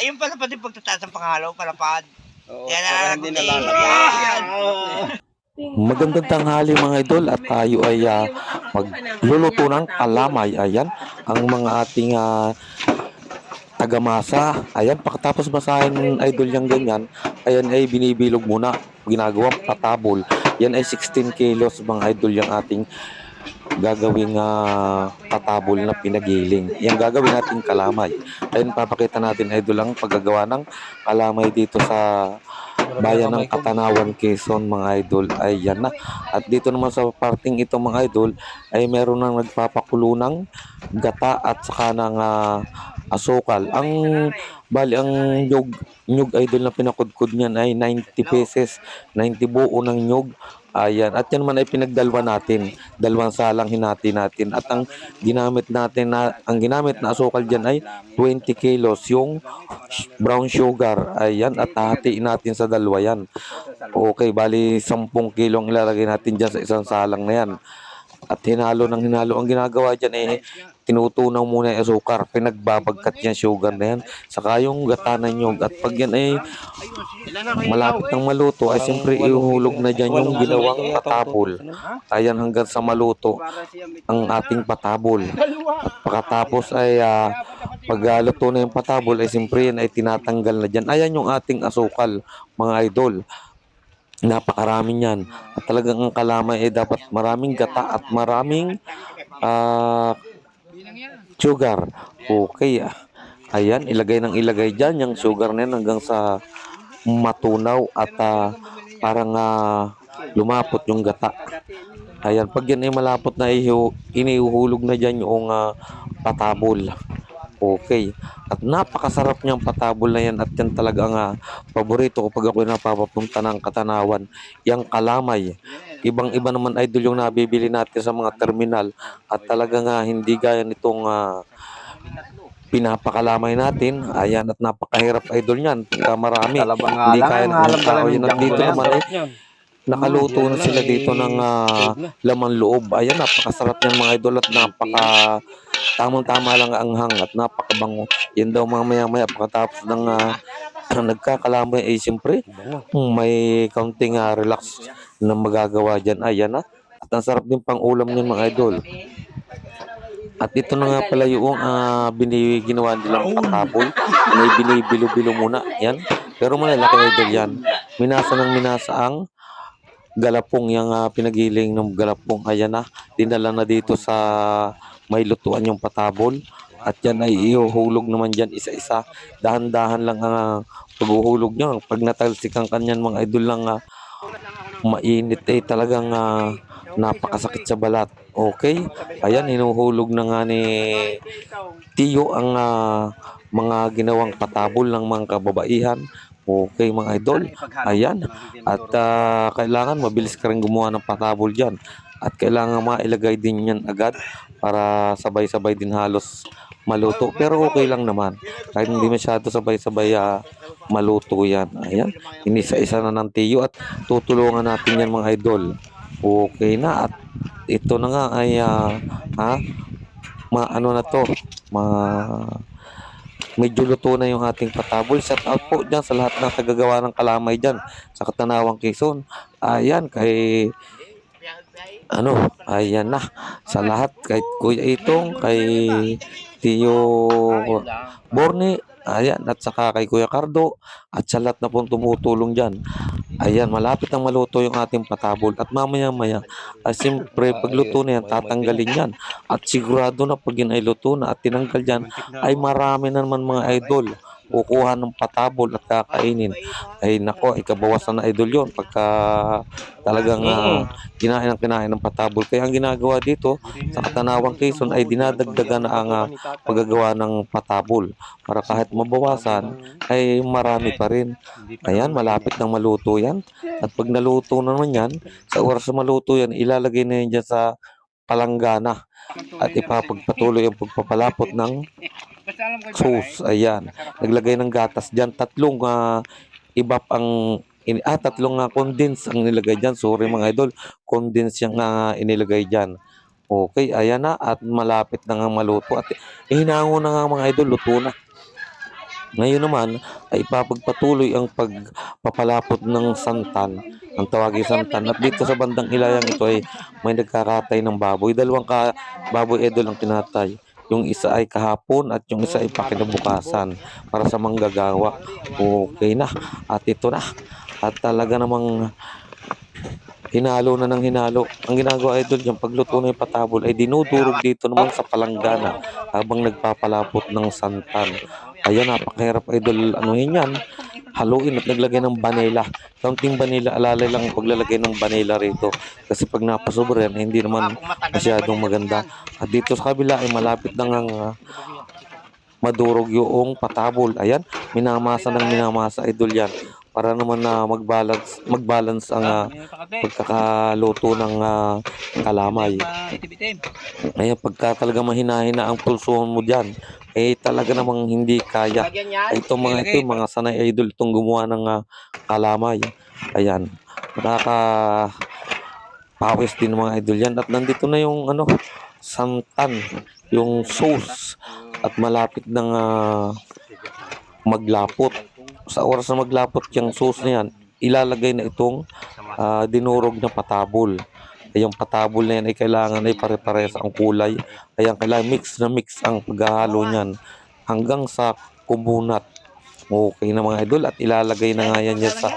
Yung pala pati pagtataas ng pangalaw, palapad. Oo, Yan para na hindi natin. nalalagyan. Magandang tanghali mga idol at tayo ay magluluto ng kalamay. Ayan, ang mga ating tagamasa. Ayan, pagkatapos basahin idol yung ganyan, ayan ay binibilog muna. Ginagawang patabol. Yan ay 16 kilos mga idol yung ating gagawing patabol na pinagiling. Yung gagawin nating kalamay. Ayun, papakita natin idol ang paggagawa ng kalamay dito sa bayan ng Katanawan, Quezon mga idol. Ay yan na. At dito naman sa parting ito mga idol ay meron nang nagpapakulo ng gata at saka ng asukal. Ang nyug idol na pinakudkod niyan ay 90 pesos. 90 buo ng nyug. Ayan. At yan man ay pinagdalwa natin. Dalawang salang hinati natin. At ang ginamit na asukal diyan ay 20 kilos yung brown sugar. Ayan. At hahatiin natin sa dalawa yan. Okay, bali 10 kilong ilalagay natin diyan sa isang salang na yan. At hinalo ng hinalo. Ang ginagawa dyan eh, tinutunaw muna yung asukar. Pinagbabagkat yan sugar na yan. Saka yung gata ng nyug. At pag yan ay malapit ng maluto, ay siyempre ihuhulog na dyan yung ginawang patabol. Ayan hanggang sa maluto ang ating patabol. At pagkatapos ay pag luto na yung patabol, ay siyempre yan ay tinatanggal na dyan. Ayan yung ating asukal, mga idol. Napakarami niyan. At talagang ang kalamay ay dapat maraming gata at maraming sugar. Okay. Ayan, ilagay ng ilagay dyan yung sugar na yan hanggang sa matunaw at parang lumapot yung gata. Ayan, pag yan ay malapot na inihuhulog na dyan yung patabol. Okay. At napakasarap niyang patabol na yan at yan talaga ang paborito ko pag ako'y napapapunta ng Katanawan. Yang kalamay. Ibang-iba naman idol yung nabibili natin sa mga terminal at talaga hindi gaya nitong pinapakalamay natin. Ayan, at napakahirap idol niyan. Pagka marami, Talabang nga hindi lang, kaya ang ng alam isang pala tao ng yan. At junk dito na yan. naman nakaluto na sila dito ng laman loob. Ayan, napakasarap yan mga idol at tamang-tama lang ang anghang at napakabango. Yan daw maya-maya pagkatapos ng nagkakalamay ay siyempre may kaunting relax na magagawa dyan. Ayan na. At ang sarap din pang ulam niyan mga idol. At ito na nga pala yung ginawa nilang patabol. May binibilo-bilo muna. Yan. Pero malalaki idol yan. Minasa ng minasa ang galapong, yung pinagiling ng galapong. Ayan na. Dinala na dito sa may lutuan yung patabol. At yan ay ihuhulog naman dyan isa-isa. Dahan-dahan lang ang paghuhulog nyo. Pag natalsikan kanyan mga idol lang mainit talagang napakasakit sa balat. Okay? Ayan, hinuhulog na nga ni Tiyo ang mga ginawang patabol ng mga kababaihan. Okay mga idol. Ayan. At kailangan mabilis ka rin gumawa ng patabol dyan. At kailangan mailagay din yan agad para sabay-sabay din halos maluto. Pero okay lang naman. Kahit hindi masyado sabay-sabay maluto yan. Ayan. Inisa-isa na ng Tiyo at tutulungan natin yan mga idol. Okay na. At ito na nga ay ano na to. Medyo luto na yung ating patabol. Shout out po dyan sa lahat ng tagagawa ng kalamay dyan sa Katanawang Quezon. Ayan, ayan na. Sa lahat, kay Kuya Itong, kay Tiyo Borne, ayan, at saka kay Kuya Cardo, at sa lahat na pong tumutulong dyan. Ayan, malapit ang maluto yung ating patabol. At mamaya-maya, siyempre, pagluto na yan, tatanggalin yan. At sigurado na pag yun ay luto na at tinanggal yan, ay marami na naman mga idol. Kukuha ng patabol at kakainin. Ay nako, ikabawasan na idol yon pagka talagang kinain ng patabol. Kaya ang ginagawa dito sa Katanawang Quezon ay dinadagdagan na ang paggagawa ng patabol. Para kahit mabawasan, ay marami pa rin. Ayan, malapit nang maluto yan. At pag naluto naman yan, sa oras na maluto yan, ilalagay na yan dyan sa palanggana. At ipapagpatuloy ang pagpapalapot ng sauce. Ayan. Naglagay ng gatas dyan. Tatlong ibap ang tatlong condense ang nilagay dyan. Sorry mga idol. Condense yung inilagay dyan. Okay, ayan na. At malapit na nga maluto. At hinango na nga mga idol. Luto na. Ngayon naman ay ipapagpatuloy ang pagpapalapot ng santan, ang tawaging santan. At dito sa bandang Ilayang ito ay may nagkakatay ng baboy. Dalawang baboy idol ang tinatay. Yung isa ay kahapon at yung isa ay pakinabukasan para sa manggagawa. Okay na. At ito na. At talaga namang hinalo na ng hinalo. Ang ginagawa idol yung pagluto ng patabol ay dinudurog dito naman sa palanggana habang nagpapalapot ng santan. Ayan, napakahirap idol anuhin yan. Haluin at naglagay ng vanilla. Kaunting vanilla, alalay lang ang paglalagay ng vanilla rito. Kasi pag napasobra yan, hindi naman masyadong maganda. At dito sa kabila ay malapit na ngang madurog yung patabol. Ayan, minamasa ng minamasa idol yan. Para naman na magbalance ang pagkakaluto ng kalamay. Ayan, pagka talaga mahina-hina ang pulsuhan mo dyan, eh talaga namang hindi kaya. Itong mga sanay idol itong gumawa ng kalamay. Ayan, nakaka-pawis din mga idol yan. At nandito na yung santan, yung sauce. At malapit ng maglapot. Sa oras na maglapot yung sauce na yan, ilalagay na itong dinurog na patabol. Ay, yung patabol na yan ay kailangan ay pare-parehas ang kulay. Kaya kailangan mix ang paghahalo niyan hanggang sa kumunat. Okay na mga idol at ilalagay na nga yan dyan sa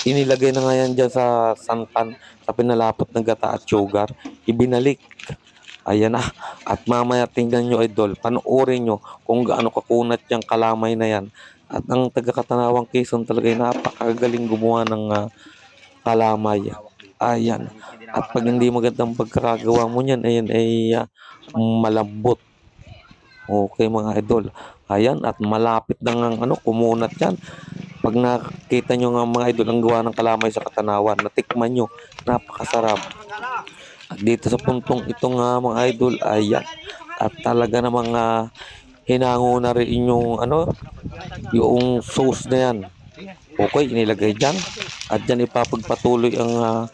inilagay na nga yan dyan sa santan sa pinalapot ng gata at sugar. Ibinalik. Ayan na. At mamaya tingnan nyo idol, panoorin nyo kung gaano kakunat yung kalamay na yan. At ang taga-Katanawang Quezon talaga ay napakagaling gumawa ng kalamay. Ayan. At pag hindi magandang pagkakagawa mo niyan, ayan ay malambot. Okay mga idol. Ayan at malapit na ng kumunat yan. Pag nakita nyo nga mga idol ang gawa ng kalamay sa Katanawan, natikman nyo, napakasarap. At dito sa puntong ito nga mga idol, ayan. At talaga namang hinango na rin yung sauce na yan. Okay, inilagay dyan. At dyan ipapagpatuloy ang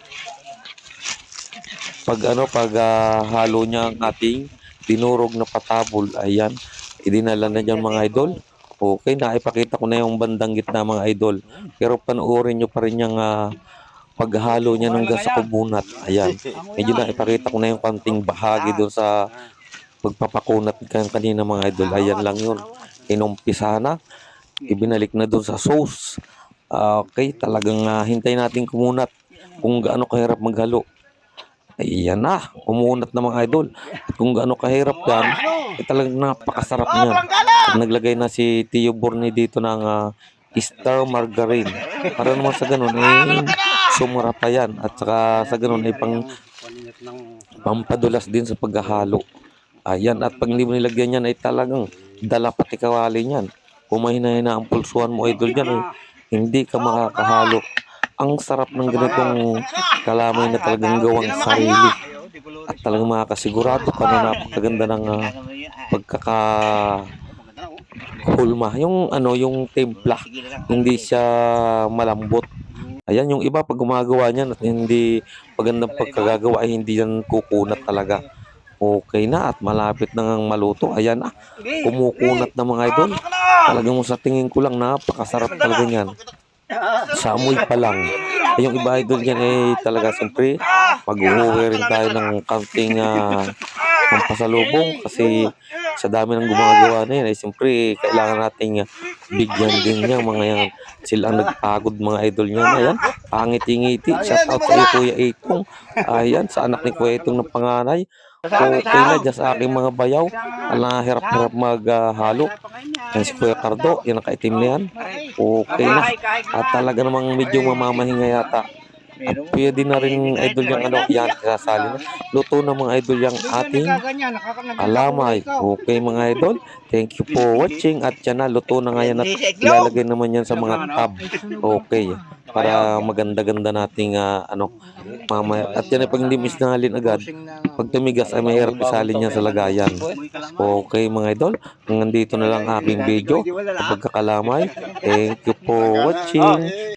paghalo niya ang ating dinurog na patabol. Ayan, idinala na dyan mga idol. Okay, naipakita ko na yung bandang gitna mga idol. Pero panoorin nyo pa rin yung paghalo niya ng sa kubunat. Ayan, medyo naipakita ko na yung konting bahagi doon sa pagpapakunat kanina mga idol. Ayan lang yun. Inumpisa na. Ibinalik na doon sa sauce. Okay, talagang hintay natin kumunat kung gaano kahirap maghalo. Ayan na, kumunat na mga idol. At kung gaano kahirap yan, talagang napakasarap niya. At naglagay na si Tio Borne dito ng star margarine. Para naman sa ganun, sumara pa yan. At saka sa ganun, pampadulas din sa paghahalo. Ayan, at pag hindi mo nilagyan yan ay talagang dala pati kawali niyan. Kung mahina-hina ang pulsuhan mo idol dyan, hindi ka makakahalo. Ang sarap ng ganitong kalamay na talagang gawang sarili. At talagang makakasigurado ka na napakaganda ng pagkakahulma. Yung timpla, hindi siya malambot. Ayan, yung iba pag gumagawa niyan at hindi magandang pagkagagawa ay hindi yan kukunat talaga. Okay na at malapit na ngang maluto. Ayan na, kumukunat na mga idol. Talagang sa tingin ko lang napakasarap talaga yan. Sa amoy pa lang. Yung iba idol yan ay talaga siyempre mag-uwi rin tayo ng kaunting pampasalubong kasi sa dami ng gumagawa na yan ay siyempre kailangan nating bigyan din niya mga yan. Sila ang nagpagod mga idol niya. Ayan, pangiti-ngiti. Shout out sa iyo Kuya Itong. Ayan, sa anak ni Kuya Itong ng panganay. Okay na dyan sa aking mga bayaw. Hirap-hirap maghalo. Yan si Kuya Cardo, yan nakaitim na yan. Okay na. At talaga namang medyo mamamahinga yata. At pwede na rin idol yung yan, kasasali na. Luto na mga idol yung ating alamay. Okay mga idol, thank you for watching. At yan na, luto na nga yan at ilalagay naman yan sa mga tab. Okay, para maganda-ganda nating mamaya. At yan ay pag hindi misnahalin agad, pag tumigas ay mahirap isalin yan sa lagayan. Okay mga idol, hanggang dito na lang aking video sa pagkakalamay. Thank you for watching.